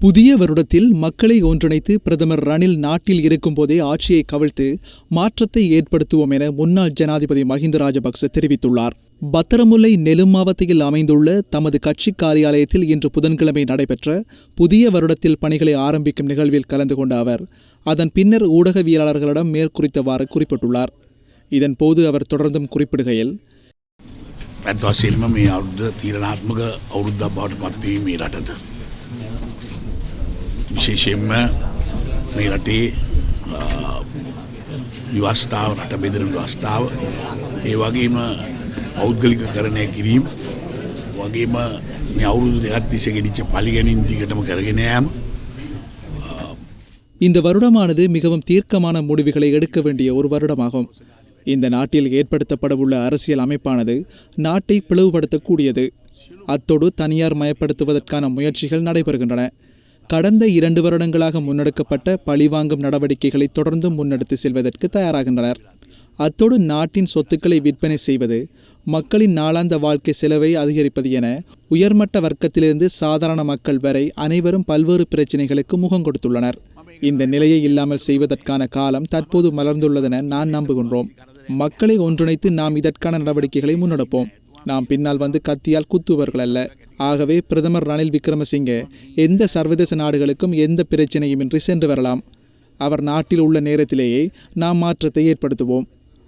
புதிய வருடத்தில் மக்களை ஒன்றிணைத்து பிரதமர் ரணில் நாட்டில் இருக்கும்போதே ஆட்சியை கவிழ்த்து மாற்றத்தை ஏற்படுத்துவோம் என முன்னாள் ஜனாதிபதி மஹிந்த ராஜபக்ச தெரிவித்துள்ளார். பத்தரமுல்லை நெலுமாவத்தையில் அமைந்துள்ள தமது கட்சி காரியாலயத்தில் இன்று புதன்கிழமை நடைபெற்ற புதிய வருடத்தில் பணிகளை ஆரம்பிக்கும் நிகழ்வில் கலந்து கொண்ட அவர் அதன் பின்னர் ஊடகவியலாளர்களிடம் மேற்குறித்தவாறு குறிப்பிட்டுள்ளார். இதன்போது அவர் தொடர்ந்தும் குறிப்பிடுகையில், විශේෂයෙන්ම මේ රටේ ව්‍යවස්ථාව රට බෙදන ව්‍යවස්ථාව ඒ වගේම පෞද්ගලිකකරණය කිරීම වගේම මේ අවුරුදු දෙකක් තිස්සේ ගෙනිච්ච පරිගැනීම් දිගටම කරගෙන යාම. இந்த வருடமானது மிகவும் தீர்க்கமான முடிவுகளை எடுக்க வேண்டிய ஒரு வருடமாகும். இந்த நாட்டில் ஏற்படுத்தப்படவுள்ள அரசியல் அமைப்பானது நாட்டை பிளவுபடுத்தக்கூடியது. அத்தோடு தனியார் மயப்படுத்துவதற்கான முயற்சிகள் நடைபெறுகின்றன. கடந்த 2 வருடங்களாக முன்னெடுக்கப்பட்ட பழிவாங்கும் நடவடிக்கைகளை தொடர்ந்து முன்னெடுத்து செல்வதற்கு தயாராகின்றனர். அத்தோடு நாட்டின் சொத்துக்களை விற்பனை செய்வது, மக்களின் நாளாந்த வாழ்க்கை செலவை அதிகரிப்பது என உயர்மட்ட வர்க்கத்திலிருந்து சாதாரண மக்கள் வரை அனைவரும் பல்வேறு பிரச்சினைகளுக்கு முகம் கொடுத்துள்ளனர். இந்த நிலையை இல்லாமல் செய்வதற்கான காலம் தற்போது மலர்ந்துள்ளதென நான் நம்புகின்றோம். மக்களை ஒன்றிணைத்து நாம் இதற்கான நடவடிக்கைகளை முன்னெடுப்போம். நாம் பின்னால் வந்து கத்தியால் குத்துவர்கள் அல்ல. ஆகவே பிரதமர் ரணில் விக்ரமசிங்கே எந்த சர்வதேச நாடுகளுக்கும் எந்த பிரச்சனையுமின்றி சென்று வரலாம். அவர் நாட்டில் உள்ள நேரத்திலேயே நாம் மாற்றத்தை ஏற்படுத்துவோம்.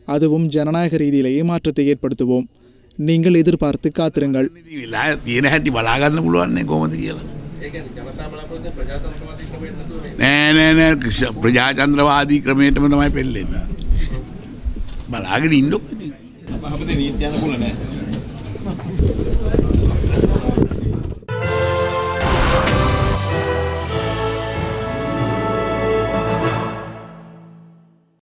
அதுவும் ஜனநாயக ரீதியிலேயே மாற்றத்தை ஏற்படுத்துவோம். நீங்கள் எதிர்பார்த்து காத்திருங்கள். ප්‍රජාතන්ත්‍රවාදී ක්‍රමයටම තමයි පෙළෙන්නේ. බලාගෙන ඉන්නකො ඉතින්. අපේ නීති යන කුල නැහැ.